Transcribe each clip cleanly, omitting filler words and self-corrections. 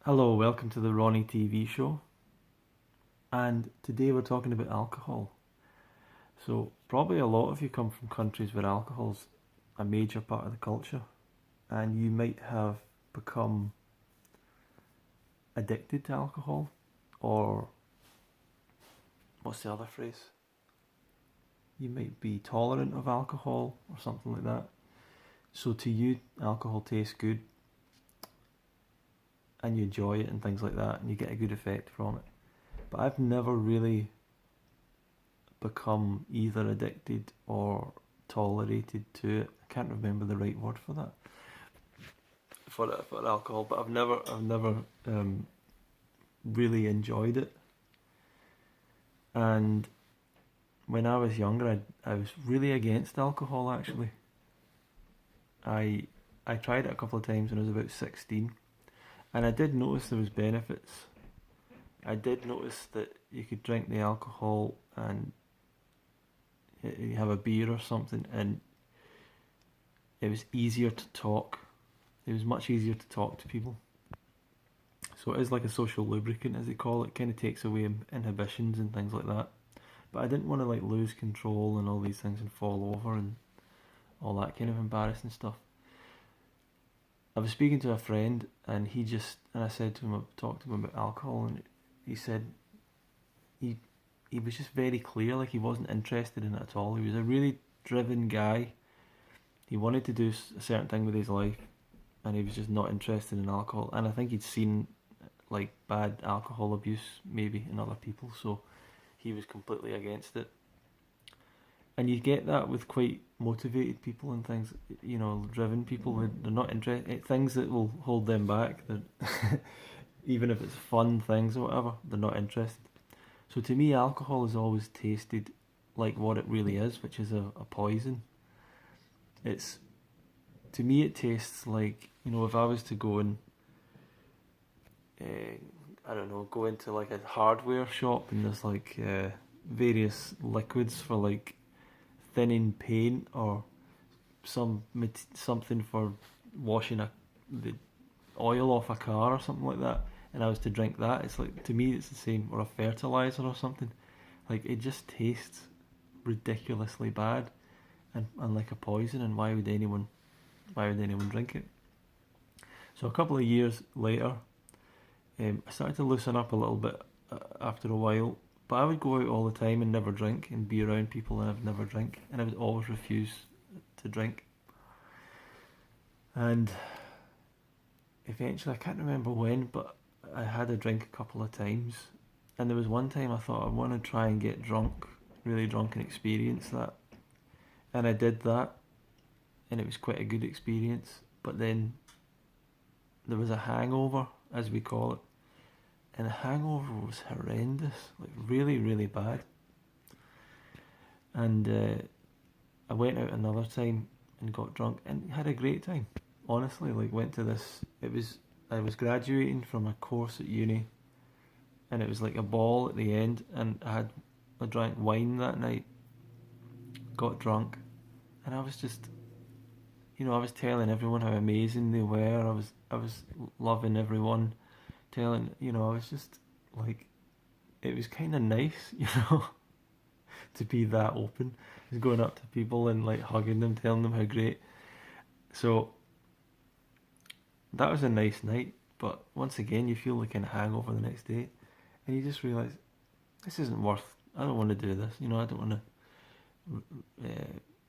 Hello, welcome to the Ronnie TV show. And today we're talking about alcohol. So, probably a lot of you come from countries where alcohol's a major part of the culture, and you might have become addicted to alcohol, or what's the other phrase? You might be tolerant of alcohol, or something like that. So, to you, alcohol tastes good, and you enjoy it, and things like that, and you get a good effect from it. But I've never really become either addicted or tolerated to it. I can't remember the right word for that for alcohol, but I've never really enjoyed it. And when I was younger, I was really against alcohol. Actually, I I tried it a couple of times when I was about 16, and I did notice there was benefits. I did notice that you could drink the alcohol and you have a beer or something, and it was easier to talk. It was much easier to talk to people. So it is like a social lubricant, as they call it. Kind of takes away inhibitions and things like that. But I didn't want to like lose control and all these things and fall over and all that kind of embarrassing stuff. I was speaking to a friend, and I said to him, I talked to him about alcohol, and he said he he was just very clear, like he wasn't interested in it at all. He was a really driven guy. He wanted to do a certain thing with his life, and he was just not interested in alcohol. And I think he'd seen like bad alcohol abuse maybe in other people, so he was completely against it. And you get that with quite motivated people and things, driven people. They're not interested things that will hold them back. Even if it's fun things or whatever, they're not interested. So to me, alcohol has always tasted like what it really is, which is a poison. It's To me, it tastes like, if I was to go and I don't know, go into like a hardware shop, and there's like various liquids for like thinning paint, or something for washing the oil off a car or something like that, and I was to drink that, it's like, to me it's the same, or a fertilizer or something. Like, it just tastes ridiculously bad, and like a poison. And why would anyone drink it? So a couple of years later, I started to loosen up a little bit after a while, but I would go out all the time and never drink, and be around people and I'd never drink, and I would always refuse to drink. And eventually, I can't remember when, but I had a drink a couple of times, and there was one time I thought I want to try and get drunk, really drunk, and experience that, and I did that, and it was quite a good experience. But then there was a hangover, as we call it, and the hangover was horrendous, like really, really bad. And I went out another time and got drunk and had a great time. Honestly, like, went to this. I was graduating from a course at uni, and it was like a ball at the end, and I drank wine that night, got drunk, and I was just, I was telling everyone how amazing they were. I was loving everyone, telling, I was just like, it was kind of nice, to be that open. Just going up to people and like hugging them, telling them how great. So that was a nice night, but once again, you feel like a hangover the next day, and you just realise this isn't worth. I don't want to do this. I don't want to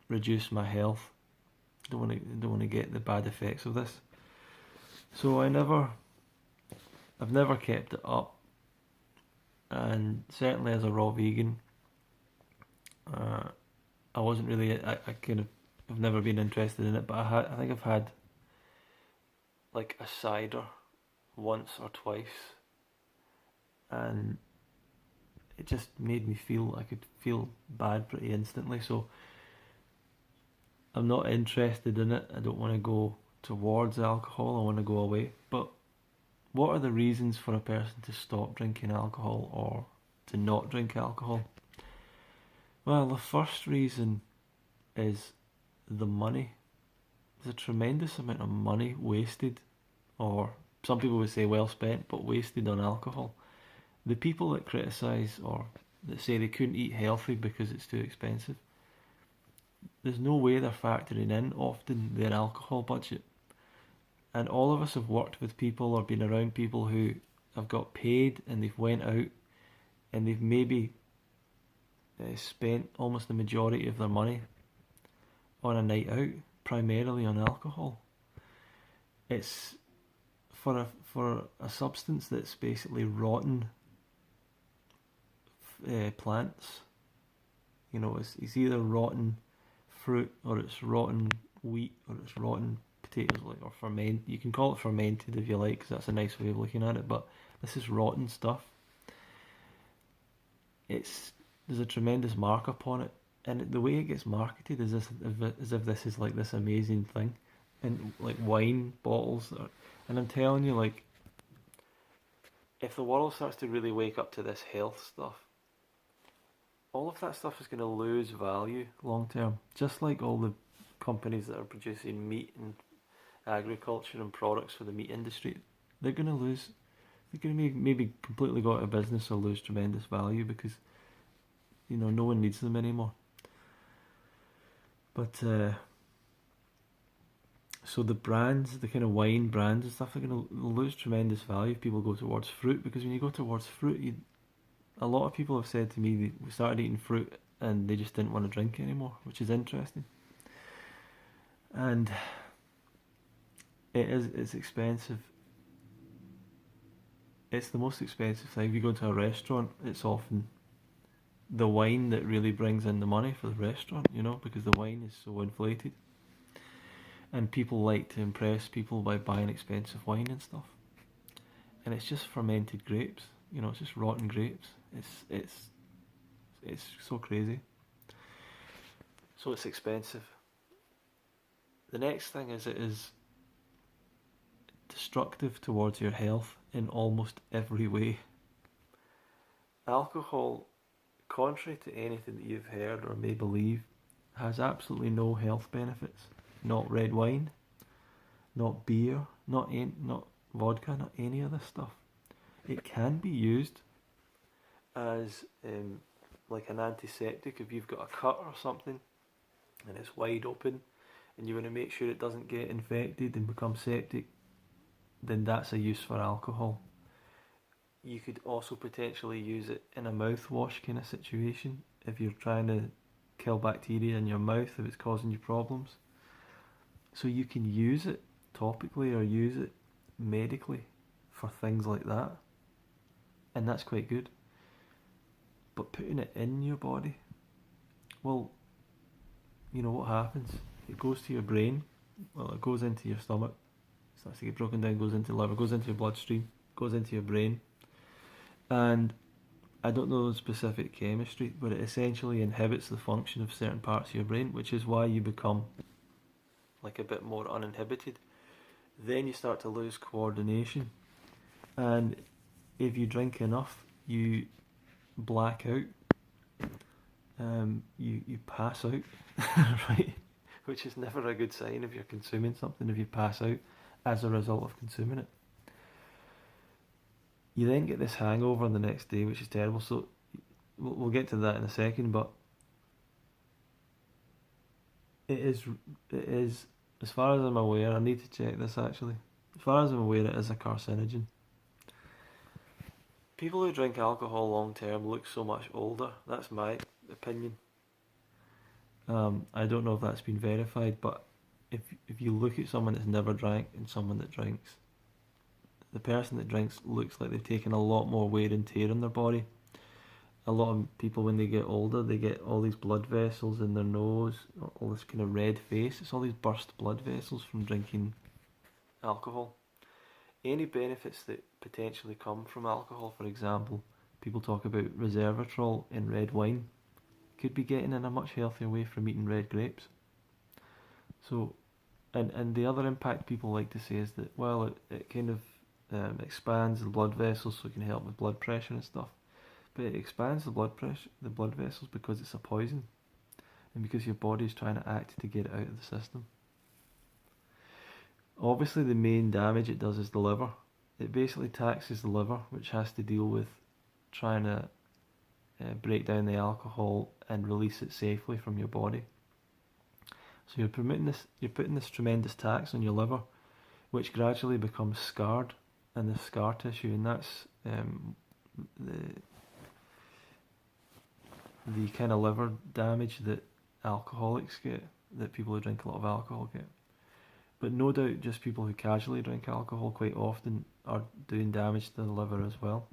reduce my health. Don't want to get the bad effects of this. So I've never kept it up, and certainly as a raw vegan, uh, I wasn't really. I kind of have never been interested in it, but I think I've had like a cider once or twice, and it just made me feel, I could feel bad pretty instantly. So I'm not interested in it. I don't want to go towards alcohol. I want to go away. But what are the reasons for a person to stop drinking alcohol or to not drink alcohol? Well, the first reason is the money. There's a tremendous amount of money wasted or some people would say well spent, but wasted on alcohol. The people that criticise or that say they couldn't eat healthy because it's too expensive, there's no way they're factoring in often their alcohol budget. And all of us have worked with people or been around people who have got paid and they've went out and they've maybe spent almost the majority of their money on a night out, primarily on alcohol. It's for a substance that's basically rotten plants. You know, it's either rotten fruit or it's rotten wheat or it's rotten potatoes, like, or ferment. You can call it fermented if you like, because that's a nice way of looking at it. But this is rotten stuff. There's a tremendous markup on it, and the way it gets marketed is as if this is like this amazing thing, and like wine bottles. And I'm telling you, like, if the world starts to really wake up to this health stuff, all of that stuff is going to lose value long term. Just like all the companies that are producing meat and agriculture and products for the meat industry, they're going to lose. They're going to maybe completely go out of business or lose tremendous value because, you know, no one needs them anymore. But so the brands, the kind of wine brands and stuff, are going to lose tremendous value if people go towards fruit, because when you go towards fruit, a lot of people have said to me we started eating fruit and they just didn't want to drink anymore, which is interesting. And it's expensive. It's the most expensive thing. If you go to a restaurant, it's often the wine that really brings in the money for the restaurant, you know, because the wine is so inflated. And people like to impress people by buying expensive wine and stuff. And it's just fermented grapes, you know, it's just rotten grapes. It's so crazy. So it's expensive. The next thing is it is destructive towards your health in almost every way. Alcohol, contrary to anything that you've heard or may believe, has absolutely no health benefits. Not red wine, not beer, not vodka, not any of this stuff. It can be used as like an antiseptic if you've got a cut or something and it's wide open and you want to make sure it doesn't get infected and become septic, then that's a use for alcohol. You could also potentially use it in a mouthwash kind of situation if you're trying to kill bacteria in your mouth if it's causing you problems. So you can use it topically or use it medically for things like that, and that's quite good. But putting it in your body, well, you know what happens? It goes to your brain, well, it goes into your stomach, starts to get broken down, goes into the liver, goes into your bloodstream, goes into your brain, and I don't know the specific chemistry, but it essentially inhibits the function of certain parts of your brain, which is why you become like a bit more uninhibited. Then you start to lose coordination, and if you drink enough, you black out. You pass out, right? Which is never a good sign if you're consuming something. If you pass out as a result of consuming it, you then get this hangover on the next day, which is terrible. So we'll get to that in a second, but it is. As far as I'm aware, I need to check this actually. As far as I'm aware, it is a carcinogen. People who drink alcohol long term look so much older. That's my opinion. I don't know if that's been verified, but if you look at someone that's never drank and someone that drinks, the person that drinks looks like they've taken a lot more wear and tear on their body. A lot of people, when they get older, they get all these blood vessels in their nose, all this kind of red face. It's all these burst blood vessels from drinking alcohol. Any benefits that potentially come from alcohol, for example, people talk about resveratrol in red wine, could be getting in a much healthier way from eating red grapes. So, and the other impact people like to say is that, well, it kind of expands the blood vessels so it can help with blood pressure and stuff. But it expands the blood vessels because it's a poison, and because your body's trying to act to get it out of the system. Obviously, the main damage it does is the liver, it basically taxes the liver, which has to deal with trying to break down the alcohol and release it safely from your body. So you're putting this tremendous tax on your liver, which gradually becomes scarred, and the scar tissue, and that's the the kind of liver damage that alcoholics get, that people who drink a lot of alcohol get. But no doubt, just people who casually drink alcohol quite often are doing damage to the liver as well.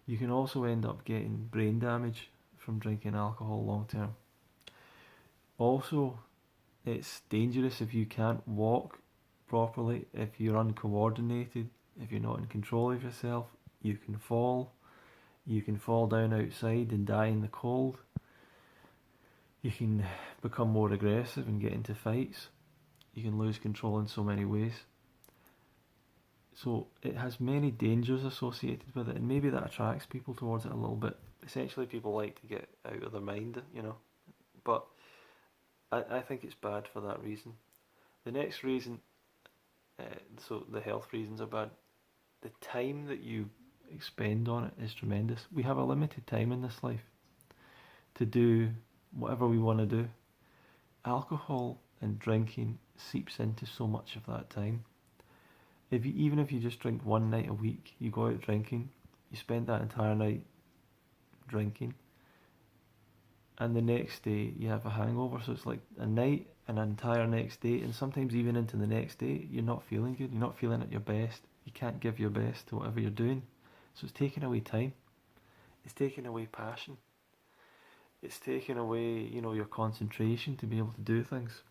You can also end up getting brain damage from drinking alcohol long term. Also, it's dangerous if you can't walk properly, if you're uncoordinated, if you're not in control of yourself. You can fall. You can fall down outside and die in the cold. You can become more aggressive and get into fights. You can lose control in so many ways. So it has many dangers associated with it, and maybe that attracts people towards it a little bit. Essentially, people like to get out of their mind, you know. But I think it's bad for that reason. The next reason, so the health reasons are bad. The time that you expend on it is tremendous. We have a limited time in this life to do whatever we want to do. Alcohol and drinking seeps into so much of that time. Even if you just drink one night a week, you go out drinking, you spend that entire night drinking, and the next day you have a hangover. So it's like a night, an entire next day, and sometimes even into the next day, you're not feeling good. You're not feeling at your best. You can't give your best to whatever you're doing. So it's taking away time. It's taking away passion. It's taking away, your concentration to be able to do things.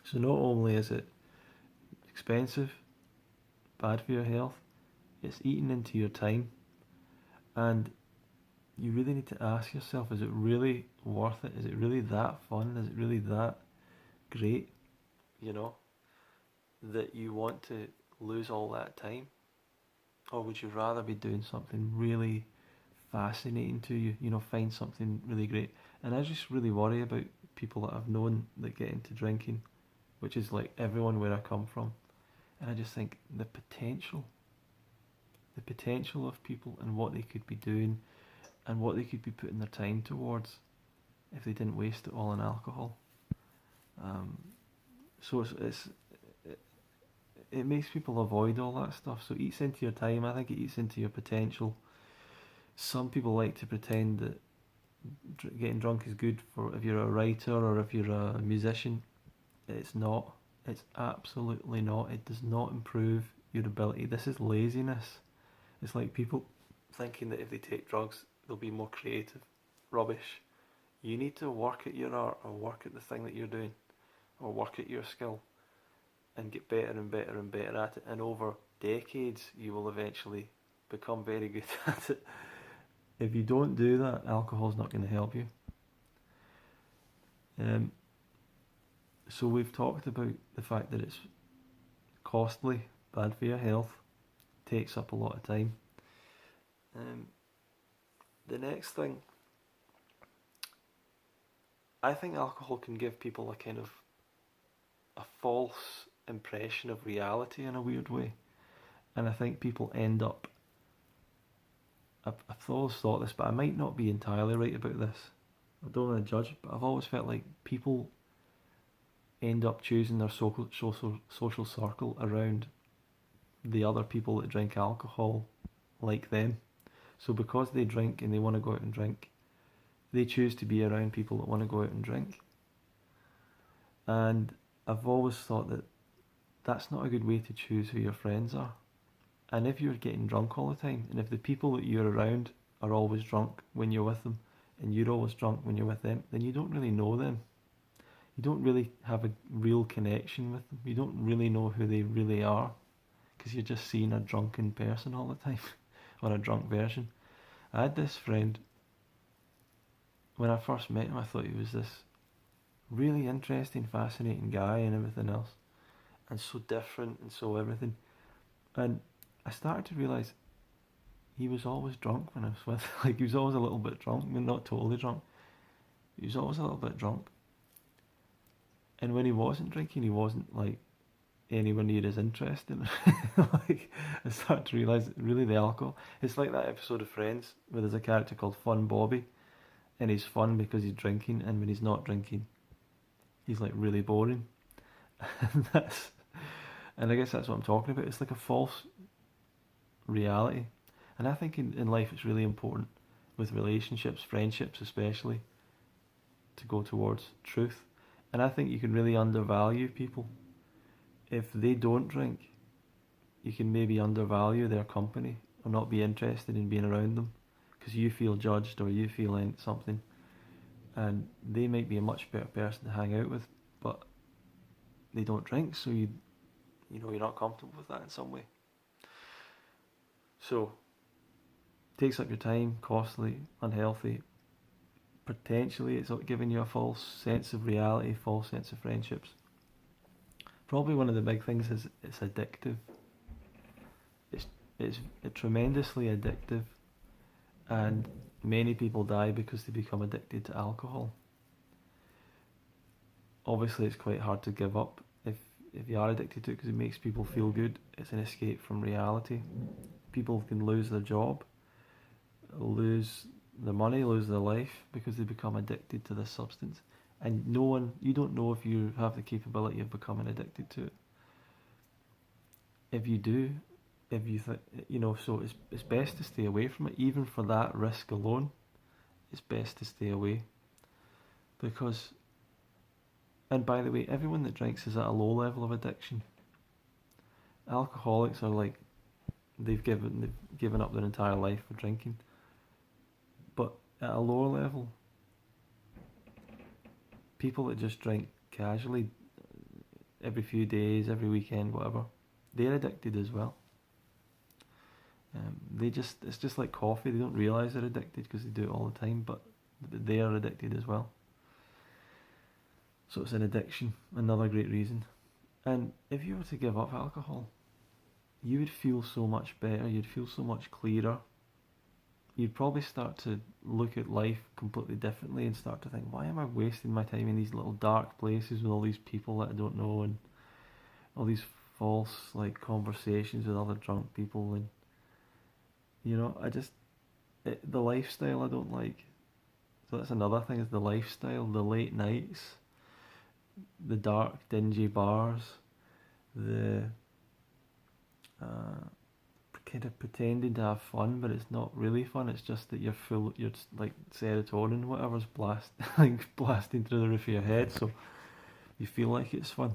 So not only is it expensive, bad for your health, it's eating into your time, and you really need to ask yourself, is it really worth it? Is it really that fun? Is it really that great, that you want to lose all that time? Or would you rather be doing something really fascinating to you, find something really great? And I just really worry about people that I've known that get into drinking, which is like everyone where I come from. And I just think the potential of people and what they could be doing and what they could be putting their time towards if they didn't waste it all on alcohol. So it makes people avoid all that stuff. So it eats into your time. I think it eats into your potential. Some people like to pretend that getting drunk is good for if you're a writer or if you're a musician. It's not. It's absolutely not. It does not improve your ability. This is laziness. It's like people thinking that if they take drugs, they'll be more creative. Rubbish. You need to work at your art, or work at the thing that you're doing, or work at your skill, and get better and better and better at it. And over decades, you will eventually become very good at it. If you don't do that, alcohol's not going to help you. So we've talked about the fact that it's costly, bad for your health, takes up a lot of time. The next thing, I think alcohol can give people a kind of a false impression of reality in a weird way. And I think people end up, I've always thought this, but I might not be entirely right about this. I don't want to judge, but I've always felt like people end up choosing their social circle around the other people that drink alcohol like them. So because they drink and they want to go out and drink, they choose to be around people that want to go out and drink. And I've always thought that that's not a good way to choose who your friends are. And if you're getting drunk all the time, and if the people that you're around are always drunk when you're with them, and you're always drunk when you're with them, then you don't really know them. You don't really have a real connection with them. You don't really know who they really are, because you're just seeing a drunken person all the time, or a drunk version. I had this friend, when I first met him, I thought he was this really interesting, fascinating guy and everything else, and so different and so everything. And I started to realise he was always drunk when I was with him. Like, he was always a little bit drunk. I mean, not totally drunk. He was always a little bit drunk. And when he wasn't drinking, he wasn't like anywhere near as interesting. Like, I start to realise that really the alcohol. It's like that episode of Friends where there's a character called Fun Bobby, and he's fun because he's drinking, and when he's not drinking, he's like really boring. And that's, and I guess that's what I'm talking about. It's like a false reality, and I think in life it's really important with relationships, friendships especially, to go towards truth. And I think you can really undervalue people if they don't drink. You can maybe undervalue their company or not be interested in being around them because you feel judged or you feel something, and they might be a much better person to hang out with, but they don't drink, so you know you're not comfortable with that in some way. So takes up your time, costly, unhealthy. Potentially, it's giving you a false sense of reality, false sense of friendships. Probably one of the big things is it's addictive. It's it's tremendously addictive, and many people die because they become addicted to alcohol. Obviously, it's quite hard to give up if you are addicted to it because it makes people feel good. It's an escape from reality. People can lose their job, lose their money, lose their life because they become addicted to this substance. And you don't know if you have the capability of becoming addicted to it. If you do, if you so it's best to stay away from it. Even for that risk alone, it's best to stay away because. And by the way, everyone that drinks is at a low level of addiction. Alcoholics are like they've given up their entire life for drinking. But at a lower level, people that just drink casually every few days, every weekend, whatever, they're addicted as well. It's just like coffee. They don't realise they're addicted because they do it all the time, but they are addicted as well. So it's an addiction, another great reason. And if you were to give up alcohol, you would feel so much better, you'd feel so much clearer. You'd probably start to look at life completely differently and start to think, why am I wasting my time in these little dark places with all these people that I don't know and all these false like conversations with other drunk people, and the lifestyle I don't like. So that's another thing, is the lifestyle, the late nights, the dark, dingy bars, the kind of pretending to have fun, but it's not really fun. It's just that you're like serotonin, whatever's blasting through the roof of your head, so you feel like it's fun.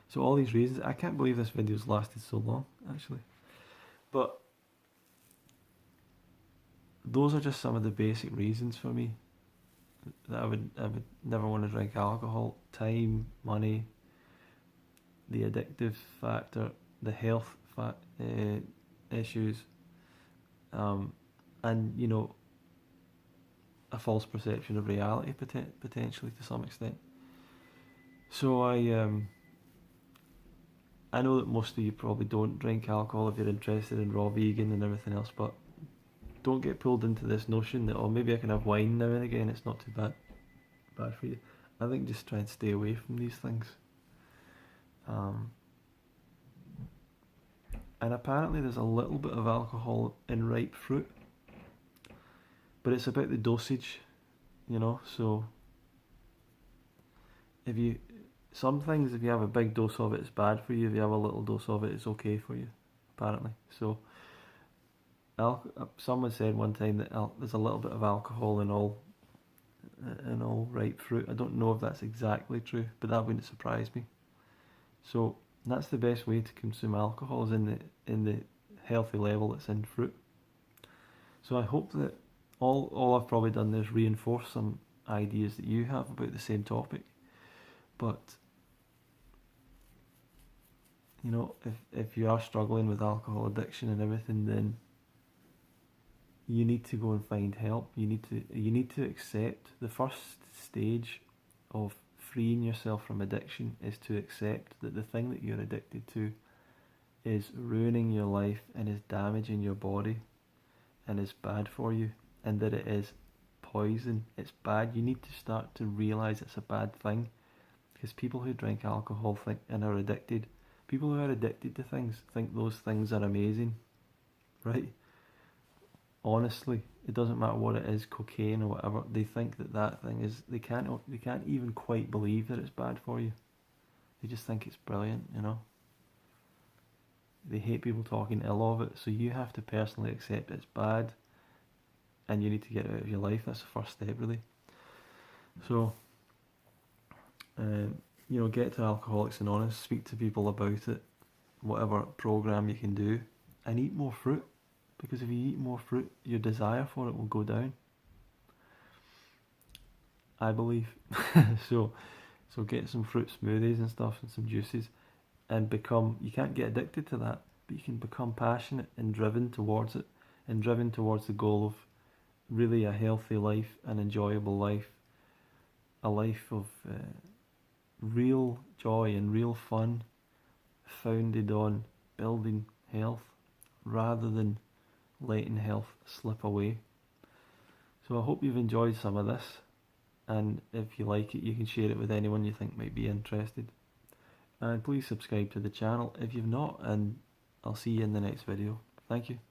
So all these reasons, I can't believe this video's lasted so long, actually. But those are just some of the basic reasons for me that I would never want to drink alcohol. Time, money, the addictive factor, the health issues, and a false perception of reality potentially to some extent. So I know that most of you probably don't drink alcohol if you're interested in raw vegan and everything else, but don't get pulled into this notion that, oh, maybe I can have wine now and again, it's not too bad for you. I think just try and stay away from these things. And apparently there's a little bit of alcohol in ripe fruit, but it's about the dosage, so some things, if you have a big dose of it, it's bad for you. If you have a little dose of it, it's okay for you, apparently. So someone said one time that there's a little bit of alcohol in all ripe fruit. I don't know if that's exactly true, but that wouldn't surprise me. So that's the best way to consume alcohol, is in the healthy level that's in fruit. So I hope that all I've probably done is reinforce some ideas that you have about the same topic. But if you are struggling with alcohol addiction and everything, then you need to go and find help. You need to accept the first stage of freeing yourself from addiction is to accept that the thing that you're addicted to is ruining your life and is damaging your body and is bad for you, and that it is poison. It's bad. You need to start to realise it's a bad thing, Because people who drink alcohol think and are addicted, people who are addicted to things think those things are amazing, right? Honestly, it doesn't matter what it is, cocaine or whatever. They think that that thing is. They can't even quite believe that it's bad for you. They just think it's brilliant, you know. They hate people talking ill of it, so you have to personally accept it's bad, and you need to get it out of your life. That's the first step, really. So, you know, get to Alcoholics Anonymous, speak to people about it, whatever program you can do, and eat more fruit. Because if you eat more fruit, your desire for it will go down. I believe. so get some fruit smoothies and stuff and some juices, and become. You can't get addicted to that, but you can become passionate and driven towards it, and driven towards the goal of really a healthy life, an enjoyable life, a life of real joy and real fun, founded on building health rather than letting health slip away. So I hope you've enjoyed some of this, and if you like it, you can share it with anyone you think might be interested. And please subscribe to the channel if you've not, and I'll see you in the next video. Thank you.